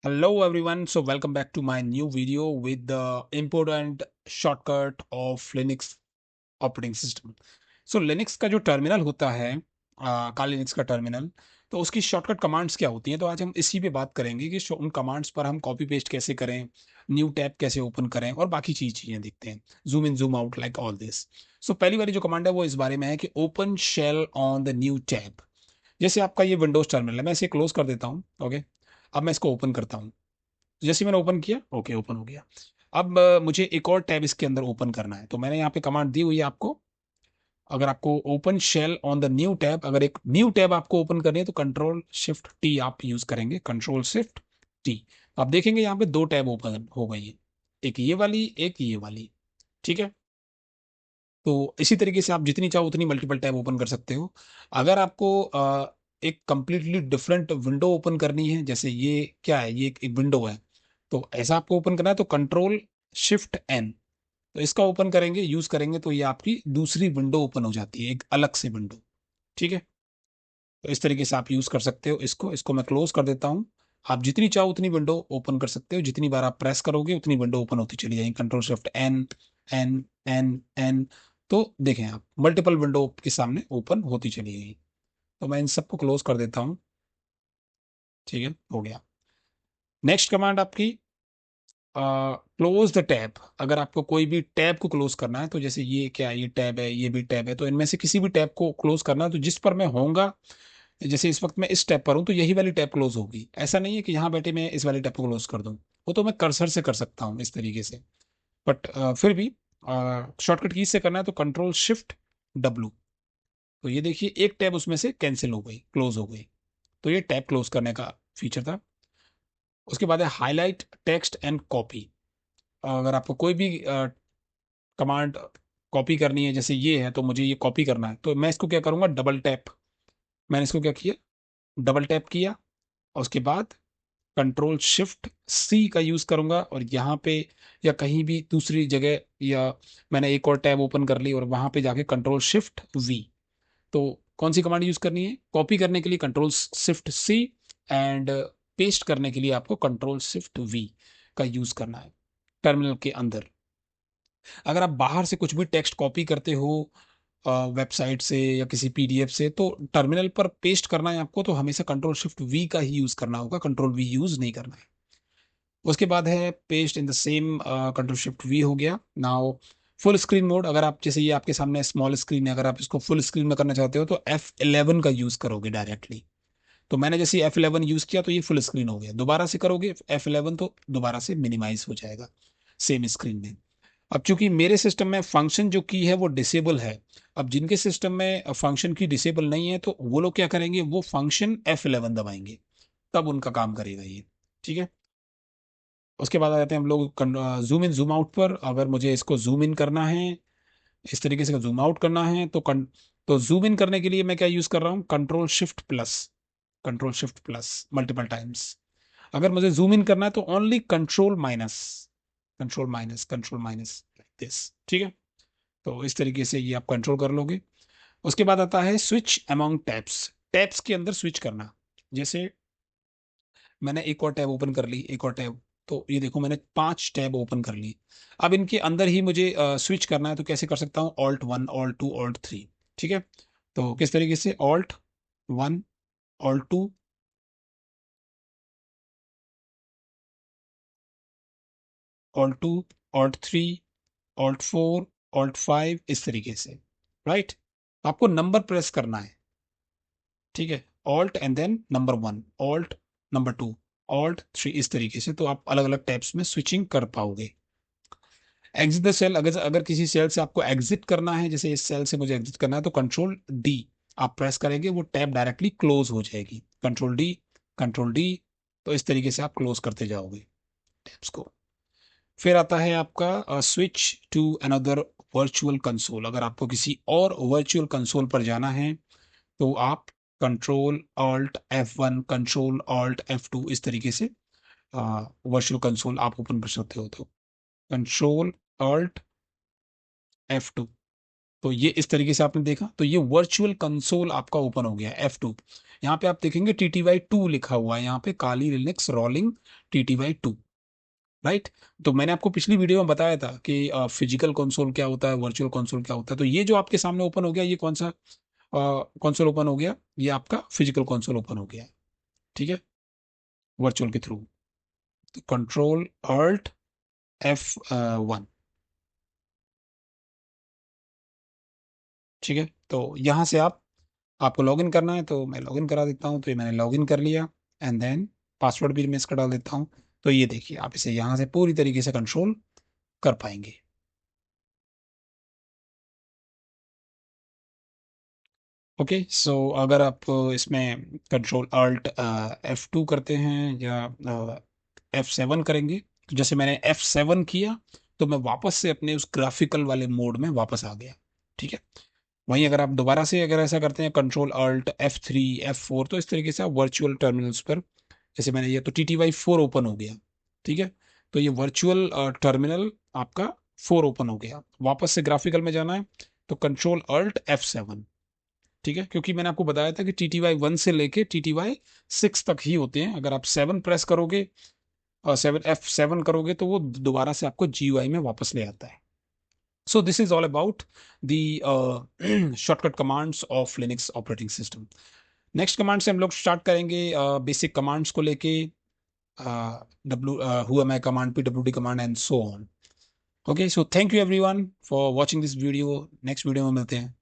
Hello everyone, so welcome back to my new video with the important shortcut of Linux operating system. So Linux का जो terminal होता है, काली Linux का terminal, तो उसकी shortcut commands क्या होती हैं। तो आज हम इसी पे बात करेंगे कि उन कमांड्स पर हम कॉपी पेस्ट कैसे करें, न्यू टैब कैसे ओपन करें और बाकी चीज़ें देखते हैं। Zoom in zoom out like all this. So पहली वाली जो कमांड है वो इस बारे में है कि open shell on the new tab. जैसे आपका ये विंडोज टर्मिनल है, मैं इसे क्लोज कर देता हूँ। ओके, अब मैं इसको ओपन करता हूँ। जैसे मैंने ओपन किया, ओके ओपन हो गया। अब मुझे एक और टैब इसके अंदर ओपन करना है, तो मैंने यहाँ पे कमांड दी हुई है आपको। अगर आपको open shell on the new tab, अगर एक न्यू टैब आपको ओपन करनी है तो कंट्रोल शिफ्ट टी आप यूज करेंगे, कंट्रोल शिफ्ट टी। आप देखेंगे यहाँ पे दो टैब ओपन हो गई है, एक ये वाली एक ये वाली। ठीक है, तो इसी तरीके से आप जितनी चाहो उतनी मल्टीपल टैब ओपन कर सकते हो। अगर आपको एक कंप्लीटली डिफरेंट विंडो ओपन करनी है, जैसे ये क्या है, ये एक विंडो है, तो ऐसा आपको ओपन करना है तो कंट्रोल शिफ्ट एन, तो इसका ओपन करेंगे यूज करेंगे तो ये आपकी दूसरी विंडो ओपन हो जाती है, एक अलग से विंडो। ठीक है, तो इस तरीके से आप यूज कर सकते हो इसको। इसको मैं क्लोज कर देता हूँ। आप जितनी चाहो उतनी विंडो ओपन कर सकते हो, जितनी बार आप प्रेस करोगे उतनी विंडो ओपन होती चली जाएगी। Control shift N N N N, तो देखें आप मल्टीपल विंडो के सामने ओपन होती चली गई। तो मैं इन सबको क्लोज कर देता हूँ। ठीक है, हो गया। नेक्स्ट कमांड आपकी क्लोज द टैब। अगर आपको कोई भी टैब को क्लोज करना है, तो जैसे ये क्या है, ये टैब है, ये भी टैब है, तो इनमें से किसी भी टैब को क्लोज करना है तो जिस पर मैं होऊंगा, जैसे इस वक्त मैं इस टैब पर हूं तो यही वाली टैब क्लोज होगी। ऐसा नहीं है कि यहाँ बैठे मैं इस वाली टैब को क्लोज कर दूं, वो तो मैं कर्सर से कर सकता हूँ इस तरीके से। बट फिर भी शॉर्टकट की से करना है तो कंट्रोल शिफ्ट डब्लू। तो ये देखिए एक टैब उसमें से कैंसिल हो गई, क्लोज हो गई। तो ये टैब क्लोज करने का फीचर था। उसके बाद है हाईलाइट टेक्स्ट एंड कॉपी। अगर आपको कोई भी कमांड कॉपी करनी है, जैसे ये है, तो मुझे ये कॉपी करना है तो मैं इसको क्या करूंगा, डबल टैप। मैंने इसको क्या किया, डबल टैप किया, और उसके बाद कंट्रोल शिफ्ट सी का यूज करूंगा, और यहाँ पे या कहीं भी दूसरी जगह, या मैंने एक और टैब ओपन कर ली और वहां पे जाके कंट्रोल शिफ्ट वी। तो कौन सी कमांड यूज करनी है, कॉपी करने के लिए control shift C, and paste करने के लिए आपको कंट्रोल शिफ्ट वी का यूज करना है टर्मिनल के अंदर। अगर आप बाहर से कुछ भी टेक्स्ट कॉपी करते हो वेबसाइट से या किसी पीडीएफ से, तो टर्मिनल पर पेस्ट करना है आपको, तो हमेशा कंट्रोल शिफ्ट वी का ही यूज करना होगा, कंट्रोल वी यूज नहीं करना है। उसके बाद है paste in the same, control shift we हो गया। नाउ फुल स्क्रीन मोड, अगर आप जैसे ये आपके सामने स्मॉल स्क्रीन है, अगर आप इसको फुल स्क्रीन में करना चाहते हो तो F11 का यूज करोगे डायरेक्टली। तो मैंने जैसे F11 यूज किया तो ये फुल स्क्रीन हो गया, दोबारा से करोगे F11 तो दोबारा से मिनिमाइज हो जाएगा सेम स्क्रीन में। अब चूंकि मेरे सिस्टम में फंक्शन जो की है वो डिसेबल है, अब जिनके सिस्टम में फंक्शन की डिसेबल नहीं है तो वो लोग क्या करेंगे, वो फंक्शन F11 दबाएंगे, तब उनका काम करेगा ये। ठीक है, उसके बाद आ जाते हैं हम लोग जूम इन जूम आउट पर। अगर मुझे इसको जूम इन करना है, इस तरीके से जूम आउट करना है, तो जूम इन करने के लिए मैं क्या यूज कर रहा हूँ, control shift plus, control shift plus multiple times. अगर मुझे जूम इन करना है तो only control minus, control minus, control minus like this. ठीक है, तो इस तरीके से ये आप कंट्रोल कर लोगे। उसके बाद आता है स्विच अमॉन्ग टैब्स, टैब्स के अंदर स्विच करना। जैसे मैंने एक और टैब ओपन कर ली, एक और टैब, तो ये देखो मैंने 5 टैब ओपन कर ली। अब इनके अंदर ही मुझे स्विच करना है, तो कैसे कर सकता हूँ, Alt 1 Alt 2 Alt 3। ठीक है, तो किस तरीके से, Alt 1 Alt 2, Alt 2 Alt 3 Alt 4 Alt 5, इस तरीके से। राइट, आपको नंबर प्रेस करना है। ठीक है, Alt and then number 1, Alt number 2, Alt 3, इस तरीके से तो आप अलग अलग टैब्स में स्विचिंग कर पाओगे। एग्जिट द सेल, अगर अगर किसी सेल से आपको एग्जिट करना है, जैसे इस सेल से मुझे एग्जिट करना है, तो कंट्रोल डी आप प्रेस करेंगे, वो टैब डायरेक्टली क्लोज हो जाएगी। कंट्रोल डी, कंट्रोल डी, तो इस तरीके से आप क्लोज करते जाओगे टैब्स को। फिर आता है आपका switch to another virtual console. अगर आपको किसी और वर्चुअल कंसोल पर जाना है तो आप control alt F1, control alt F2, इस तरीके से वर्चुअल कंसोल आप ओपन कर सकते हो। तो कंट्रोल ऑल्ट F2, तो ये इस तरीके से आपने देखा, तो ये वर्चुअल कंसोल आपका ओपन हो गया F2। यहाँ पे आप देखेंगे TTY2 लिखा हुआ है, यहाँ पे काली लिनक्स रोलिंग TTY2, राइट। तो मैंने आपको पिछली वीडियो में बताया था कि फिजिकल कंसोल क्या होता है, वर्चुअल कंसोल क्या होता है। तो ये जो आपके सामने ओपन हो गया, ये कौन सा कंसोल ओपन हो गया? ये आपका फिजिकल कंसोल ओपन हो गया, ठीक है, वर्चुअल के थ्रू। तो कंट्रोल अल्ट F1, ठीक है। तो यहाँ से आपको लॉगिन करना है, तो मैं लॉगिन करा देता हूँ। तो ये मैंने लॉगिन कर लिया, एंड देन पासवर्ड भी मैं इसका डाल देता हूँ। तो ये देखिए, आप इसे यहाँ से पूरी तरीके से कंट्रोल कर पाएंगे। ओके, सो अगर आप इसमें कंट्रोल अल्ट F2 करते हैं या F7 करेंगे, तो जैसे मैंने F7 किया, तो मैं वापस से अपने उस ग्राफिकल वाले मोड में वापस आ गया, ठीक है। वहीं अगर आप दोबारा से अगर ऐसा करते हैं कंट्रोल अल्ट F3 F4, तो इस तरीके से आप वर्चुअल टर्मिनल्स पर, जैसे मैंने ये तो TTY4 ओपन हो गया, ठीक है। तो ये वर्चुअल टर्मिनल आपका 4 ओपन हो गया। वापस से ग्राफिकल में जाना है, तो कंट्रोल अल्ट F7, ठीक है। क्योंकि मैंने आपको बताया था कि TTY1 से लेके TTY6 तक ही होते हैं। अगर आप 7 प्रेस करोगे और 7 F7 करोगे, तो वो दोबारा से आपको GUI में वापस ले आता है। So this is all about the shortcut commands of Linux operating system. Next command से हम लोग स्टार्ट करेंगे बेसिक कमांड्स को लेके, W whoami command, PWD command and so on. Okay, so thank you everyone for watching this video. Next video में मिलते हैं।